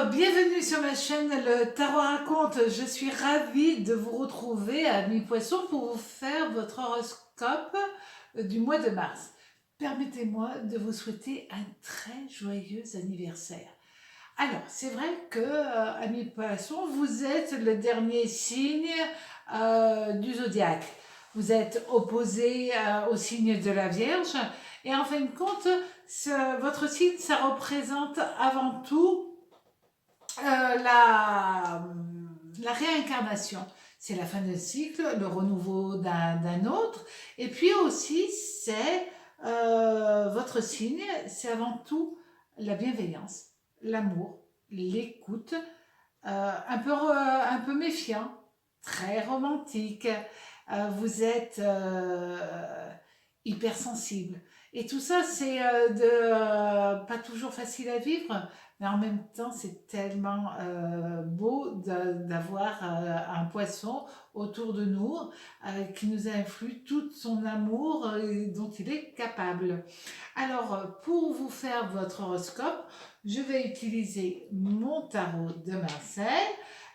Bienvenue sur ma chaîne Le Tarot Raconte. Je suis ravie de vous retrouver à mi-poisson pour vous faire votre horoscope du mois de mars. Permettez-moi de vous souhaiter un très joyeux anniversaire. Alors, c'est vrai que à mi-poisson, vous êtes le dernier signe du zodiaque. Vous êtes opposé au signe de la Vierge et en fin de compte, votre signe, ça représente avant tout la réincarnation. C'est la fin d'un cycle, le renouveau d'un autre. Et puis aussi, c'est votre signe, c'est avant tout la bienveillance, l'amour, l'écoute, un peu méfiant, très romantique. Vous êtes hypersensible. Et tout ça, c'est pas toujours facile à vivre, mais en même temps, c'est tellement beau d'avoir un poisson autour de nous qui nous influe tout son amour dont il est capable. Alors, pour vous faire votre horoscope, je vais utiliser mon tarot de Marseille,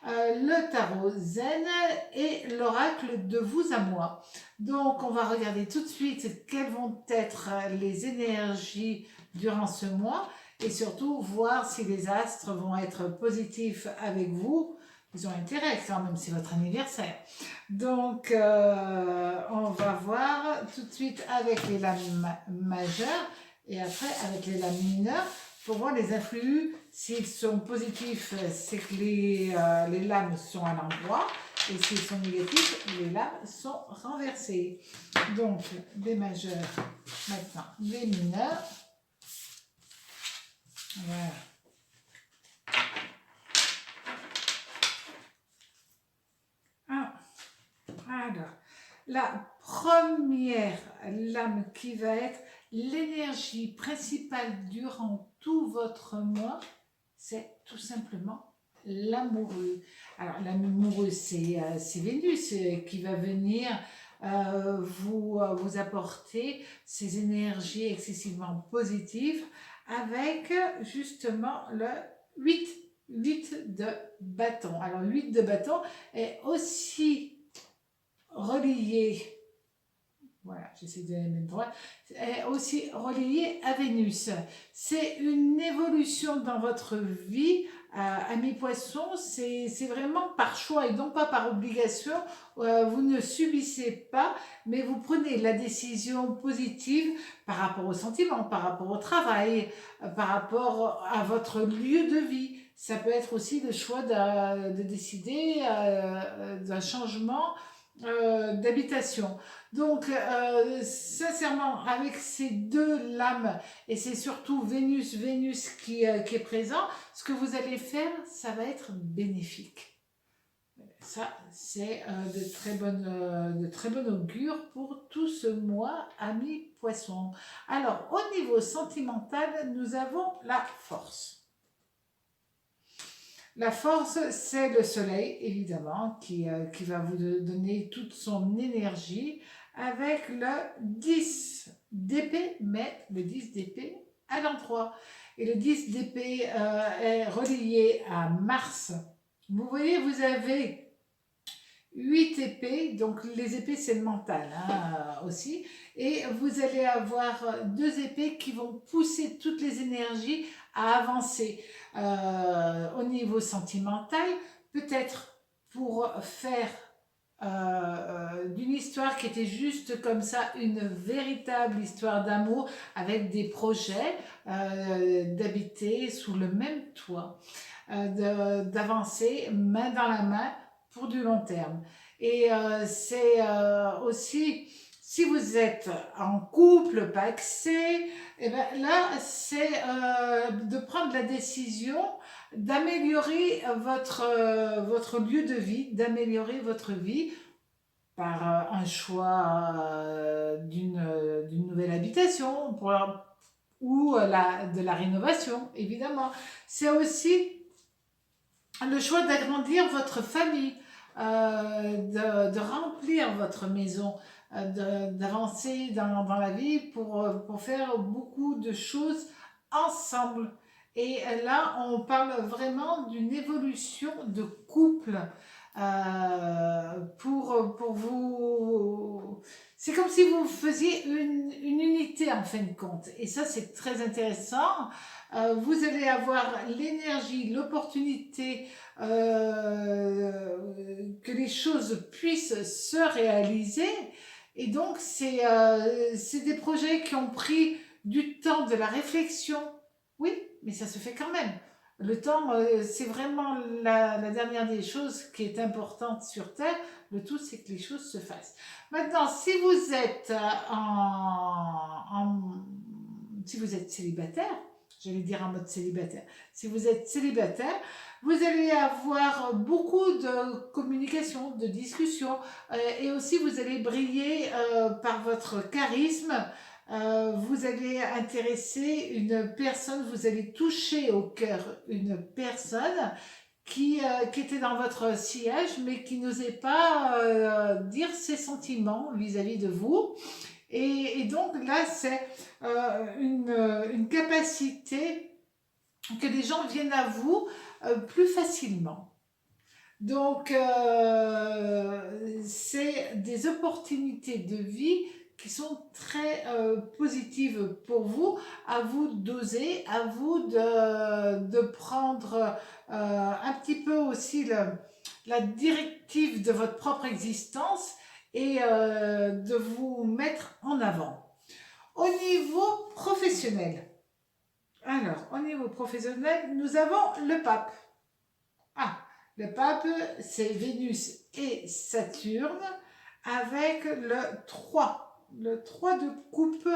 le tarot Zen et l'oracle de vous à moi. Donc, on va regarder tout de suite quelles vont être les énergies durant ce mois et surtout voir si les astres vont être positifs avec vous. Ils ont intérêt quand même, c'est votre anniversaire. Donc, on va voir tout de suite avec les lames majeures et après avec les lames mineures pour voir les influx. S'ils sont positifs, c'est que les lames sont à l'endroit. Et s'ils sont négatifs, les lames sont renversées. Donc, des majeurs, maintenant, les mineurs. Voilà. Alors, la première lame qui va être l'énergie principale durant tout votre mois, c'est tout simplement l'amoureux. Alors, l'amoureux, c'est Vénus qui va venir vous apporter ces énergies excessivement positives avec justement le 8 de bâton. Alors, 8 de bâton est aussi relié, voilà, j'essaie de les mettre droit, est aussi relié à Vénus. C'est une évolution dans votre vie à mi-poisson, c'est vraiment par choix et non pas par obligation. Vous ne subissez pas, mais vous prenez la décision positive par rapport aux sentiments, par rapport au travail, par rapport à votre lieu de vie. Ça peut être aussi le choix de décider d'un changement d'habitation. Donc, sincèrement, avec ces deux lames, et c'est surtout Vénus qui est présent, ce que vous allez faire, ça va être bénéfique. Ça, c'est de très bonne augure pour tout ce mois, amis poissons. Alors, au niveau sentimental, nous avons la force. La force, c'est le soleil, évidemment, qui va vous donner toute son énergie avec le 10 d'épée, mais le 10 d'épée à l'endroit. Et le 10 d'épée est relié à Mars. Vous voyez, vous avez 8 épées, donc les épées c'est le mental aussi, et vous allez avoir 2 épées qui vont pousser toutes les énergies à avancer au niveau sentimental, peut-être pour faire d'une histoire qui était juste comme ça, une véritable histoire d'amour avec des projets d'habiter sous le même toit, d'avancer main dans la main pour du long terme. Et c'est aussi, si vous êtes en couple, pacsé, et ben là, c'est de prendre la décision d'améliorer votre lieu de vie, d'améliorer votre vie par un choix d'une nouvelle habitation ou de la rénovation, évidemment. C'est aussi le choix d'agrandir votre famille, de remplir votre maison, d'avancer dans la vie pour faire beaucoup de choses ensemble. Et là, on parle vraiment d'une évolution de couple pour vous. C'est comme si vous faisiez une unité en fin de compte. Et ça, c'est très intéressant. Vous allez avoir l'énergie, l'opportunité que les choses puissent se réaliser. Et donc, c'est des projets qui ont pris du temps, de la réflexion. Oui, mais ça se fait quand même. Le temps, c'est vraiment la dernière des choses qui est importante sur Terre. Le tout, c'est que les choses se fassent. Maintenant, si vous êtes si vous êtes célibataire, j'allais dire en mode célibataire, si vous êtes célibataire, vous allez avoir beaucoup de communication, de discussion, et aussi vous allez briller par votre charisme. Vous allez intéresser une personne, vous allez toucher au cœur une personne qui était dans votre sillage, mais qui n'osait pas dire ses sentiments vis-à-vis de vous. Et donc là, c'est une capacité que les gens viennent à vous plus facilement. Donc, c'est des opportunités de vie qui sont très positives pour vous. À vous d'oser, à vous de prendre un petit peu aussi la directive de votre propre existence et de vous mettre en avant. Au niveau professionnel, alors, au niveau professionnel, nous avons le pape. Ah, le pape, c'est Vénus et Saturne avec le 3. Le 3 de coupe,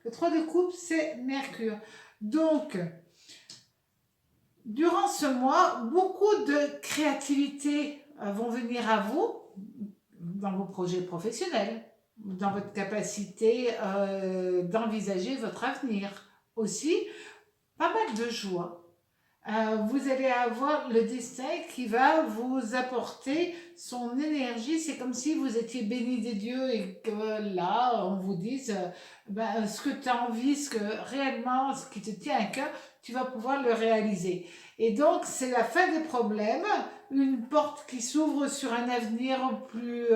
le 3 de coupe, c'est Mercure. Donc, durant ce mois, beaucoup de créativité vont venir à vous dans vos projets professionnels, dans votre capacité d'envisager votre avenir. Aussi, pas mal de joie. Vous allez avoir le destin qui va vous apporter son énergie. C'est comme si vous étiez béni des dieux et que là, on vous dise ce que tu as envie, ce que réellement, ce qui te tient à cœur, tu vas pouvoir le réaliser. Et donc, c'est la fin des problèmes, une porte qui s'ouvre sur un avenir plus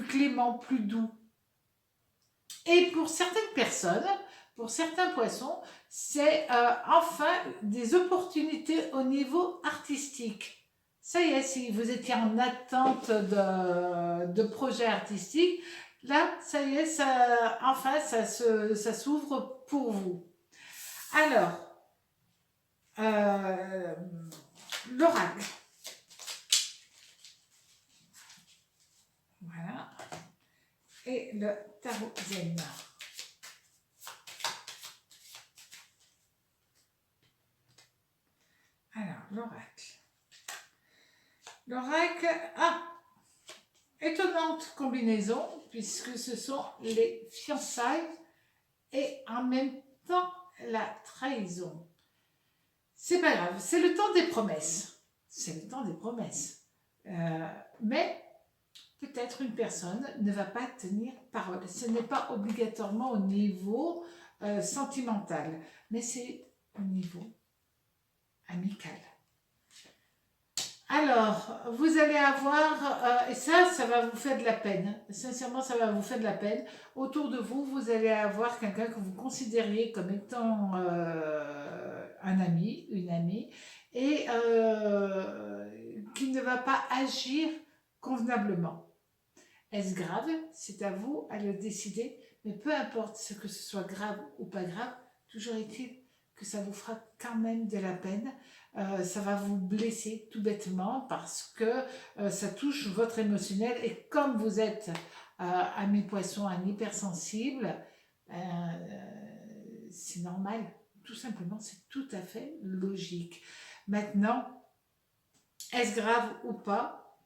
clément, plus doux. Et pour certaines personnes, pour certains poissons, c'est enfin des opportunités au niveau artistique. Ça y est, si vous étiez en attente de projets artistiques, là, ça y est, enfin, ça s'ouvre pour vous. Alors, l'oracle. Voilà. Et le tarot zen. Alors, l'oracle. L'oracle, étonnante combinaison, puisque ce sont les fiançailles et en même temps la trahison. C'est pas grave, c'est le temps des promesses. C'est le temps des promesses. Mais peut-être une personne ne va pas tenir parole. Ce n'est pas obligatoirement au niveau sentimental, mais c'est au niveau amical. Alors, vous allez avoir, et ça va vous faire de la peine. Sincèrement, ça va vous faire de la peine. Autour de vous, vous allez avoir quelqu'un que vous considériez comme étant un ami, une amie, et qui ne va pas agir convenablement. Est-ce grave? C'est à vous à le décider, mais peu importe ce que ce soit grave ou pas grave, toujours est-il que ça vous fera quand même de la peine. Ça va vous blesser tout bêtement parce que ça touche votre émotionnel et comme vous êtes ami poisson, un hypersensible, c'est normal, tout simplement, c'est tout à fait logique. Maintenant, est-ce grave ou pas?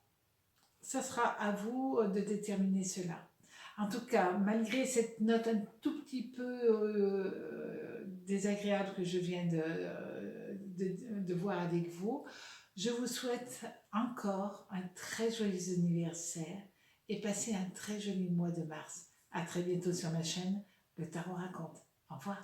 Ça sera à vous de déterminer cela. En tout cas, malgré cette note un tout petit peu désagréable que je viens de voir avec vous, je vous souhaite encore un très joyeux anniversaire et passez un très joli mois de mars. À très bientôt sur ma chaîne, Le Tarot raconte. Au revoir.